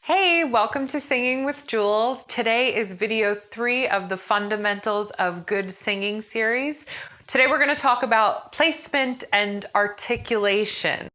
Hey, welcome to Singing with Jules. Today is video 3 of the Fundamentals of Good Singing series. Today we're going to talk about placement and articulation.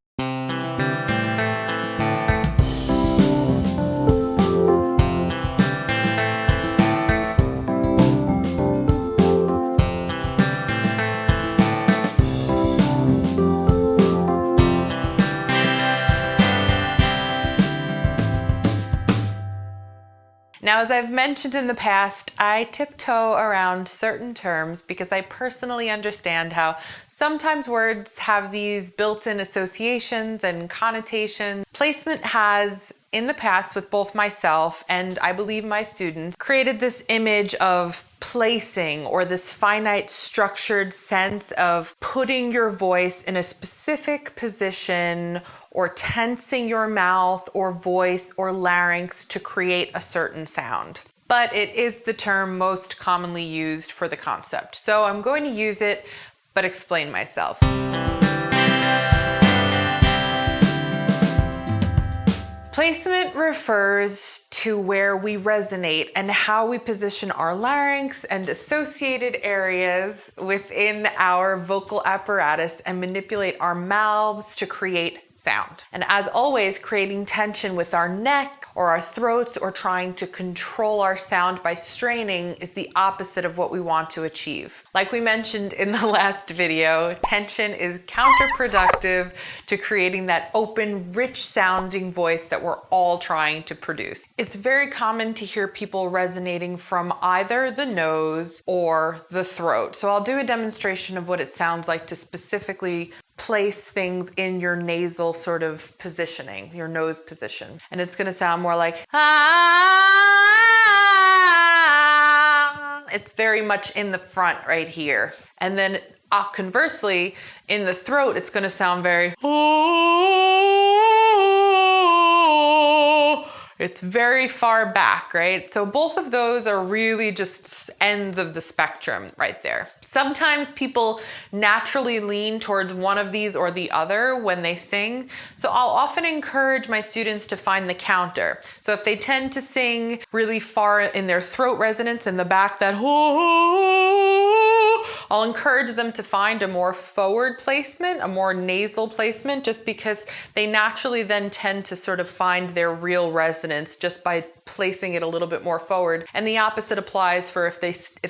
Now, as I've mentioned in the past, I tiptoe around certain terms because I personally understand how sometimes words have these built-in associations and connotations. Placement has, in the past, with both myself and I believe my students, created this image of placing, or this finite structured sense of putting your voice in a specific position or tensing your mouth or voice or larynx to create a certain sound. But it is the term most commonly used for the concept. So I'm going to use it, but explain myself. Placement refers to where we resonate and how we position our larynx and associated areas within our vocal apparatus and manipulate our mouths to create sound. And as always, creating tension with our neck or our throats or trying to control our sound by straining is the opposite of what we want to achieve. Like we mentioned in the last video, tension is counterproductive to creating that open, rich sounding voice that we're all trying to produce. It's very common to hear people resonating from either the nose or the throat. So I'll do a demonstration of what it sounds like to specifically place things in your nasal sort of positioning, your nose position. And it's going to sound more like, ah. It's very much in the front right here. And then conversely, in the throat, it's going to sound very, it's very far back, right? So both of those are really just ends of the spectrum right there. Sometimes people naturally lean towards one of these or the other when they sing. So I'll often encourage my students to find the counter. So if they tend to sing really far in their throat resonance in the back, that I'll encourage them to find a more forward placement, a more nasal placement, just because they naturally then tend to sort of find their real resonance just by placing it a little bit more forward. And the opposite applies for if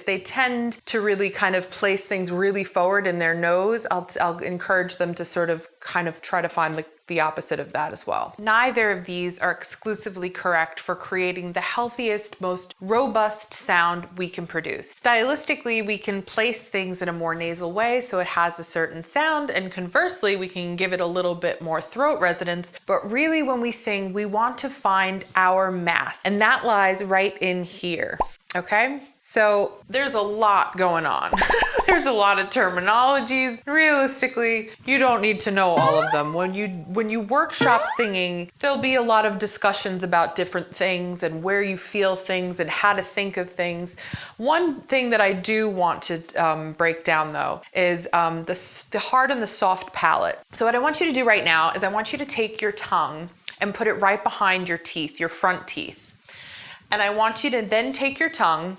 they tend to really kind of place things really forward in their nose, I'll encourage them to sort of kind of try to find the opposite of that as well. Neither of these are exclusively correct for creating the healthiest, most robust sound we can produce. Stylistically, we can place things in a more nasal way so it has a certain sound, and conversely, we can give it a little bit more throat resonance. But really, when we sing, we want to find our mass, and that lies right in here. Okay? So there's a lot going on. There's a lot of terminologies. Realistically, you don't need to know all of them. When you workshop singing, there'll be a lot of discussions about different things and where you feel things and how to think of things. One thing that I do want to break down though is the hard and the soft palate. So what I want you to do right now is I want you to take your tongue and put it right behind your teeth, your front teeth. And I want you to then take your tongue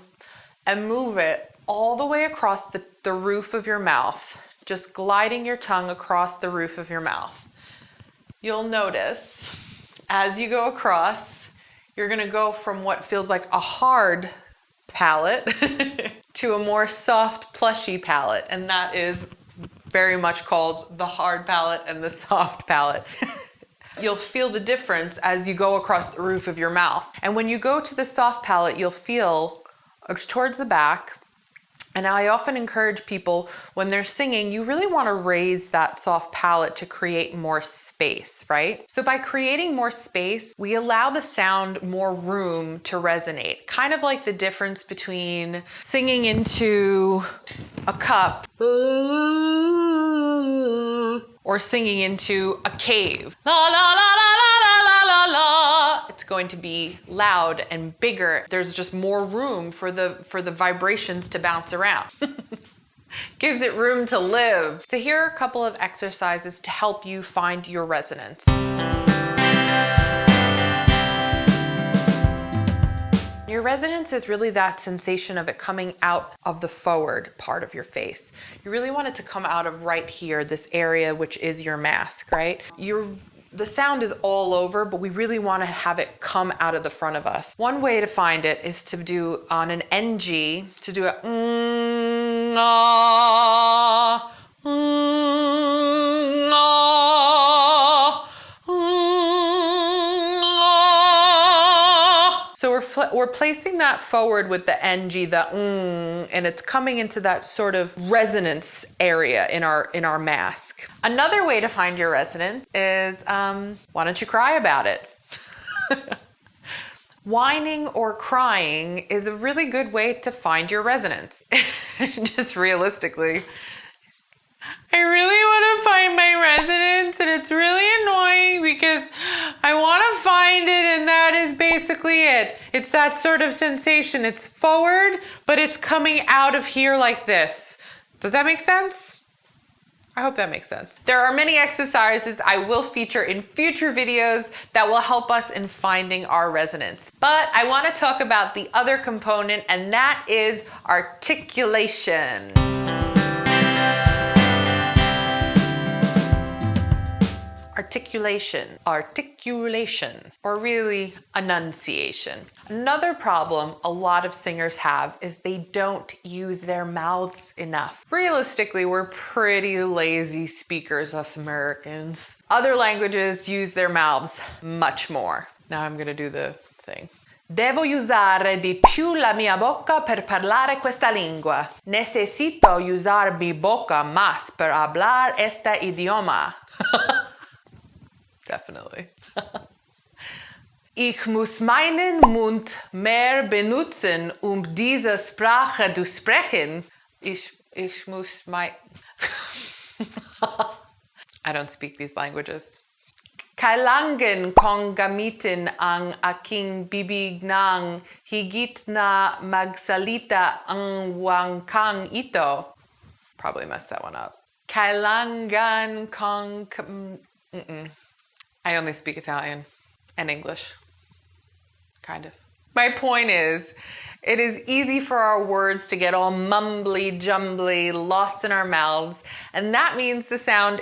and move it all the way across the roof of your mouth, just gliding your tongue across the roof of your mouth. You'll notice as you go across, you're going to go from what feels like a hard palate to a more soft, plushy palate. And that is very much called the hard palate and the soft palate. You'll feel the difference as you go across the roof of your mouth. And when you go to the soft palate, you'll feel towards the back. And I often encourage people when they're singing, you really want to raise that soft palate to create more space, right? So by creating more space, we allow the sound more room to resonate. Kind of like the difference between singing into a cup or singing into a cave. La la la la la la la la. It's going to be loud and bigger. There's just more room for the vibrations to bounce around. Gives it room to live. So here are a couple of exercises to help you find your resonance. Your resonance is really that sensation of it coming out of the forward part of your face. You really want it to come out of right here, this area, which is your mask, right? The sound is all over, but we really want to have it come out of the front of us. One way to find it is to do on an NG, to do a so we're placing that forward with the NG, and it's coming into that sort of resonance area in our mask. Another way to find your resonance is, why don't you cry about it? Whining or crying is a really good way to find your resonance. Just realistically. I really want to find my resonance, and it's really annoying because I want to find it, and that is basically it. It's that sort of sensation. It's forward, but it's coming out of here like this. Does that make sense? I hope that makes sense. There are many exercises I will feature in future videos that will help us in finding our resonance. But I want to talk about the other component, and that is articulation. Articulation, or really enunciation. Another problem a lot of singers have is they don't use their mouths enough. Realistically, we're pretty lazy speakers, us Americans. Other languages use their mouths much more. Now I'm gonna do the thing. Devo usare di più la mia bocca per parlare questa lingua. Necesito usar mi boca más per hablar este idioma. Definitely. Ich muss meinen Mund mehr benutzen, diese Sprache zu sprechen. Ich muss mein... I don't speak these languages. Kailangan kong gamitin ang aking bibig nang higit na magsalita ang wangkang ito. Probably messed that one up. Kailangan kong... I only speak Italian and English, kind of. My point is, it is easy for our words to get all mumbly, jumbly, lost in our mouths, and that means the sound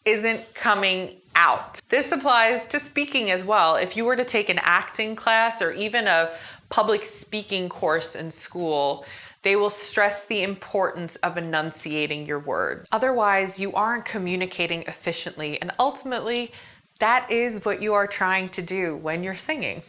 isn't coming out. This applies to speaking as well. If you were to take an acting class or even a public speaking course in school, they will stress the importance of enunciating your words. Otherwise, you aren't communicating efficiently, and ultimately, that is what you are trying to do when you're singing.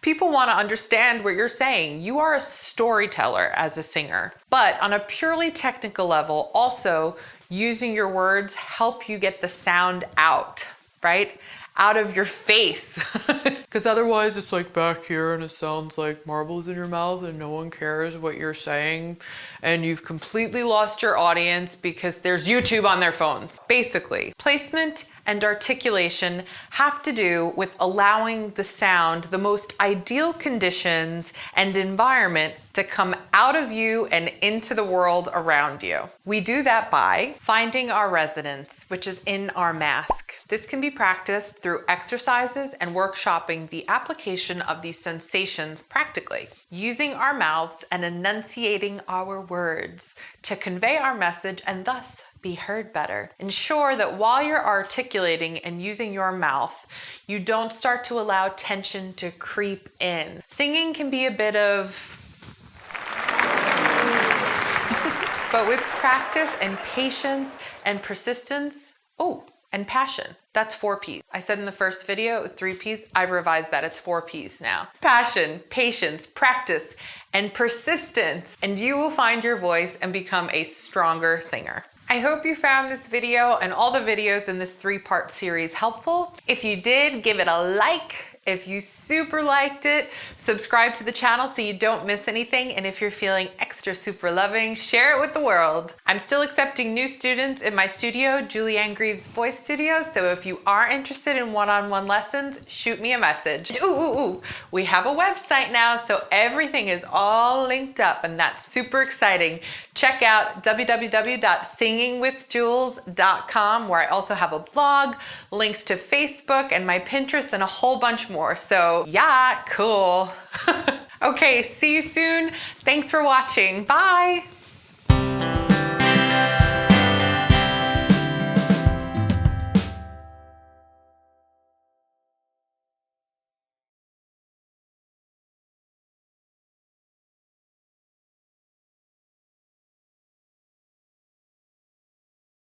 People want to understand what you're saying. You are a storyteller as a singer. But on a purely technical level, also using your words help you get the sound out, right? Out of your face. Because otherwise it's like back here and it sounds like marbles in your mouth and no one cares what you're saying. And you've completely lost your audience because there's YouTube on their phones. Basically, placement and articulation have to do with allowing the sound the most ideal conditions and environment to come out of you and into the world around you. We do that by finding our resonance, which is in our mask. This can be practiced through exercises and workshopping the application of these sensations practically, using our mouths and enunciating our words to convey our message and thus be heard better. Ensure that while you're articulating and using your mouth, you don't start to allow tension to creep in. Singing can be a bit of... but with practice and patience and persistence, and passion. That's 4 P's. I said in the first video it was 3 P's. I've revised that. It's 4 P's now. Passion, patience, practice, and persistence. And you will find your voice and become a stronger singer. I hope you found this video and all the videos in this 3-part series helpful. If you did, give it a like. If you super liked it, subscribe to the channel so you don't miss anything. And if you're feeling extra super loving, share it with the world. I'm still accepting new students in my studio, Julianne Greaves Voice Studio. So if you are interested in one-on-one lessons, shoot me a message. We have a website now, so everything is all linked up and that's super exciting. Check out www.singingwithjules.com, where I also have a blog, links to Facebook and my Pinterest and a whole bunch more. So yeah, cool. Okay, see you soon. Thanks for watching. Bye.